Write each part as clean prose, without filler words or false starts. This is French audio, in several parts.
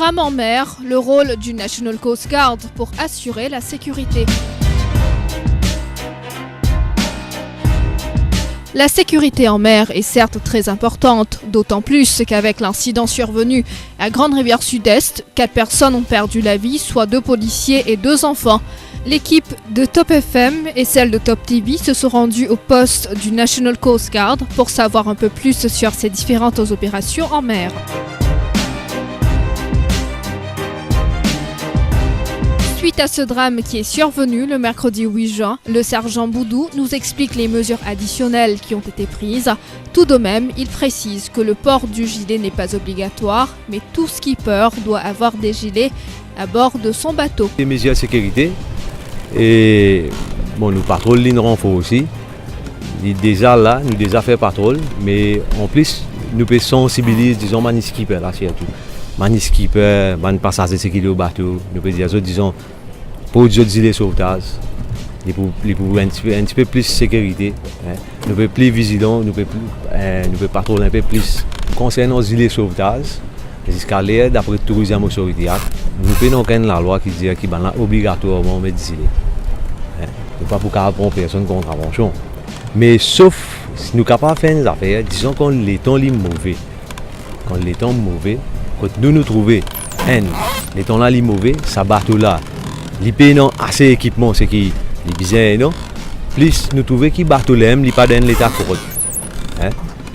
drame en mer, le rôle du National Coast Guard pour assurer la sécurité. La sécurité en mer est certes très importante, d'autant plus qu'avec l'incident survenu à Grande-Rivière Sud-Est, 4 personnes ont perdu la vie, soit 2 policiers et 2 enfants. L'équipe de Top FM et celle de Top TV se sont rendues au poste du National Coast Guard pour savoir un peu plus sur ces différentes opérations en mer. Suite à ce drame qui est survenu le mercredi 8 juin, le sergent Boudou nous explique les mesures additionnelles qui ont été prises. Tout de même, il précise que le port du gilet n'est pas obligatoire, mais tout skipper doit avoir des gilets à bord de son bateau. Les mesures de sécurité, et bon, nous patrouillons l'île renfort aussi. Déjà là, nous déjà fait patrouille, mais en plus, nous pouvons sensibiliser, disons, les skippers là, surtout. Les skippers, les passagers qui sont au bateau, nous pouvons dire, disons, pour les gilets de sauvetage, pour un petit peu plus de sécurité. Nous pouvons plus vigilants, nous pouvons patrouiller un peu plus. Concernant les gilets de sauvetage, jusqu'à l'air, d'après le tourisme autorité, nous pouvons la loi qui dit qu'il est obligatoirement mettre des gilets. Nous pas pour prendre personne contravention. Mais sauf si nous sommes capables de faire des affaires, disons quand les temps sont mauvais. Quand les temps sont mauvais, quand nous trouvons les temps là sont mauvais, ce bateau là, il paye assez d'équipement, c'est qui est bien, non? Plus nous trouvons que le bateau là n'est pas dans l'état correct.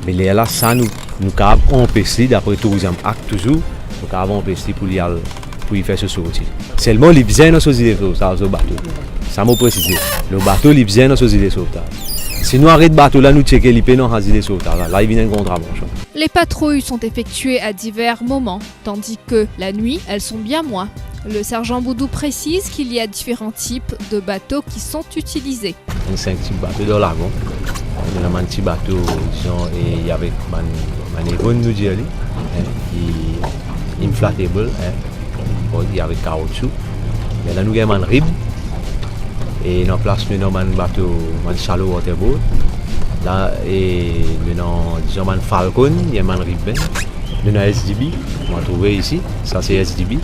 Mais là, ça nous capable empêcher, d'après le tourisme acte toujours, nous capable empêcher pour y faire ce sortir. Seulement les bien dans ce gilet de sauvetage au bateau. Ça m'a précisé. Le bateau les bien dans ce gilet de sauvetage. Si nous arrêtons le bateau là, nous checkons les pénaux dans le gilet de sauvetage. Là, il vient une contravention. Les patrouilles sont effectuées à divers moments, tandis que la nuit, elles sont bien moins. Le sergent Boudou précise qu'il y a différents types de bateaux qui sont utilisés. Il y a 5 types de bateaux dans le lagon. Il y a un petit bateau, il y avait un Evon, nous disons, qui est inflatable, il y avait caoutchouc. Il y a un rib. Et nous place maintenant un bateau, un shallow waterboat. Là, et maintenant, disons, un Falcon, il y a un rib. Nous avons un SDB, on va trouver ici. Ça, c'est SDB.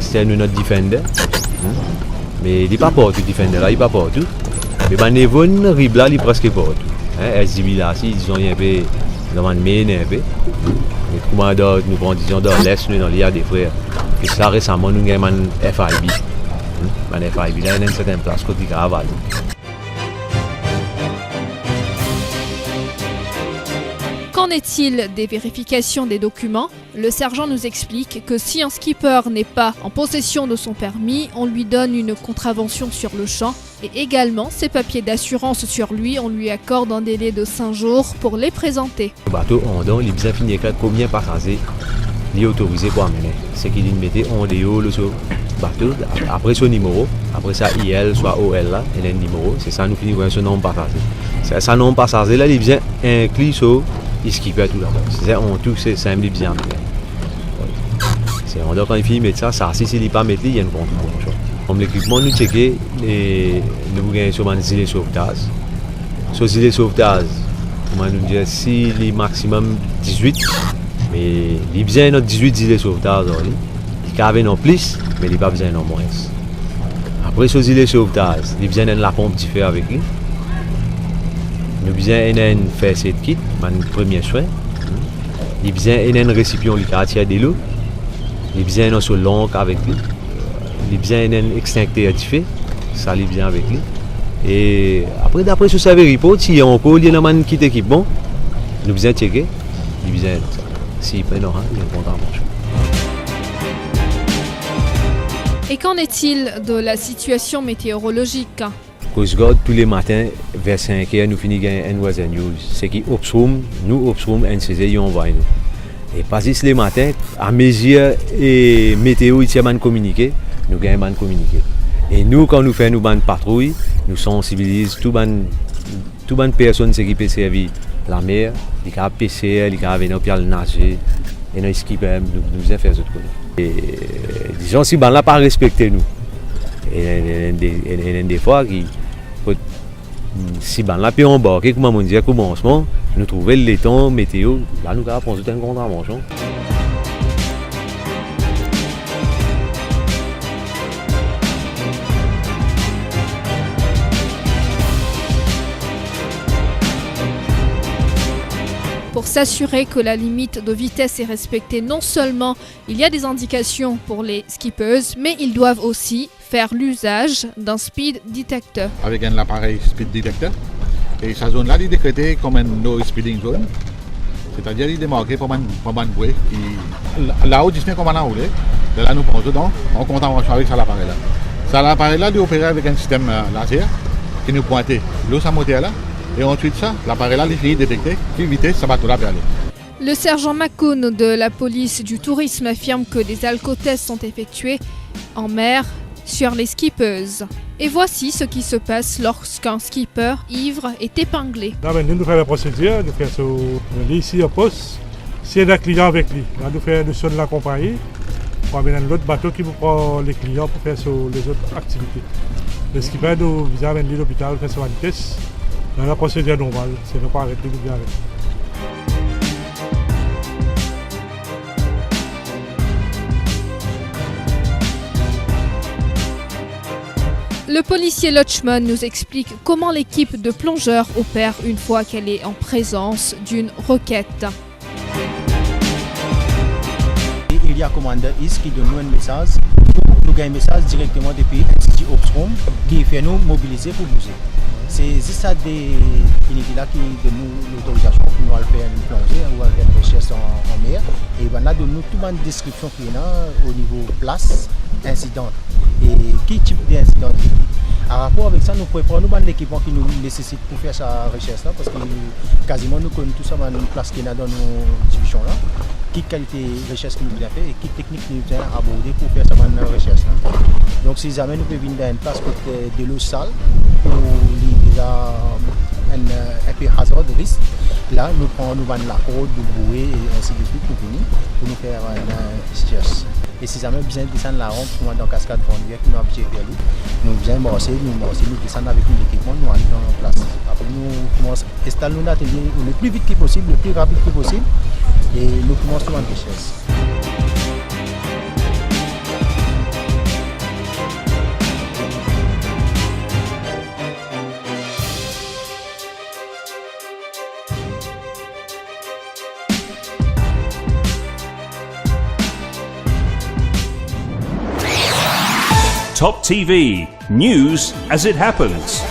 C'est notre Defender. Mais il n'est pas partout, Defender là, il n'est pas partout. Mais un Evon, rib là, il est presque partout. SDB là, si, disons, il y a un peu, dans un main, un peu. Mais comment d'autres, nous prenons, disons, dans l'Est, nous, dans l'IA des frères. Et ça, récemment, nous avons un FIB. Un FIB, là, il y a une certaine place côté Caravale. Qu'en est-il des vérifications des documents? Le sergent nous explique que si un skipper n'est pas en possession de son permis, on lui donne une contravention sur le champ et également ses papiers d'assurance sur lui, on lui accorde un délai de 5 jours pour les présenter. Le bateau en don, il est bien fini avec combien de passagers il est autorisé pour amener. C'est qu'il met en déo le bateau, après son numéro, après ça IL, soit OL là, il y a un numéro, c'est ça nous finit avec ce nombre de passagers. Ce nombre de passagers là, il est bien inclus sur le skipper tout d'abord. C'est en tout, c'est simple, bien. On doit quand il finit de mettre ça, si il n'est pas mettre, il y a une contravention. Comme l'équipement, nous checkons, nous gagnons sur un gilet de sauvetage. Sur le gilet de sauvetage, comment nous dire, si il est maximum 18, mais il est bien notre 18 gilets de sauvetage. Il y a en plus, mais il n'est pas besoin en moins. Après ce gilet de sauvetage, il y a besoin de la pompe qui fait avec lui. Nous avons besoin de faire cette kit, un premier soin. Il y a besoin d'un récipient qui attire de l'eau. Il y a besoin d'un seul l'encre avec lui. Il y a besoin d'un extincteur qui fait. Ça, il y a besoin avec lui. Et après, d'après ce serveur report, s'il y a encore un kit équipement, nous avons besoin de checker. Il y a besoin de ça. S'il peut, il y a une contravention. Et qu'en est-il de la situation météorologique? Coast Guard, tous les matins, vers 5h, nous finissons un weather news. C'est qui nous observons NCZ, ils envoient nous. Et pas juste les matins, à mesure et météo, ils tiennent communiquer, nous gagnons de communiquer. Et nous, quand nous faisons une patrouille, nous sensibilisons toutes les personnes qui peuvent servir la mer, les cas PCR, les cas venir pour nager, et nous skipper, nous faisons faire ce truc. Et disons, si on n'a pas respecté nous, et des fois, si on n'a pas embarqué, comme on dit, au commencement, nous trouvons les temps météo, là nous avons posé une contravention. pour s'assurer que la limite de vitesse est respectée. Non seulement il y a des indications pour les skippers, mais ils doivent aussi faire l'usage d'un speed detector. Avec un appareil speed detector. Et sa zone-là, il est décrété comme un no speeding zone. C'est-à-dire il est démarqué par un bruit qui... Là où Disney comme on a roulé, là nous prenons dedans, on compte en avec ça l'appareil-là. Ça l'appareil-là, il opère avec un système laser qui nous pointait l'eau sa moteur là. Et ensuite ça, l'appareil-là, il est détecté, quelle vitesse ça bateau-là peut aller. Le sergent Macoun de la police du tourisme affirme que des alcotests sont effectués en mer sur les skippers. Et voici ce qui se passe lorsqu'un skipper ivre est épinglé. Là, nous faisons la procédure, nous faisons ici au poste. S'il y a un client avec lui, là, nous sommes la compagnie pour amener l'autre bateau qui vous prend les clients pour faire les autres activités. Le skipper nous vient amener l'hôpital, faire sa vitesse. Dans la procédure normale, c'est ne pas arrêter de bien arrêter. Le policier Lutchman nous explique comment l'équipe de plongeurs opère une fois qu'elle est en présence d'une requête. Il y a un commandeur IS qui donne nous un message. Nous avons un message directement depuis l'Institut Opstrom qui fait nous mobiliser pour bouger. C'est ça des unités-là qui donnent nous l'autorisation pour nous faire une plongée ou faire une recherche en mer. Et on a donné nous toute une description qui est là au niveau place, incident et quel type d'incident. En rapport avec ça, nous préparons l'équipement qui nous nécessite pour faire sa recherche là, parce que quasiment nous connaissons tout ça dans une place qui est dans nos divisions là. Quelle qualité de recherche que nous avons fait et quelle technique nous avons abordée pour faire sa recherche là. Donc si jamais nous pouvons venir dans une place côté de l'eau sale pour un peu hasard de risque, là nous prenons la corde, le bouée et ainsi de suite pour venir pour nous faire une recherche. Et si jamais besoin de descendre la rampe pour dans la cascade Bonnier qui nous a habitué vers lui, nous besoin de marcher, nous descendre avec l'équipement, nous allons dans la place. Après nous commençons à installer nos ateliers le plus vite que possible, le plus rapide que possible et nous commençons à recherche. Top TV, news as it happens.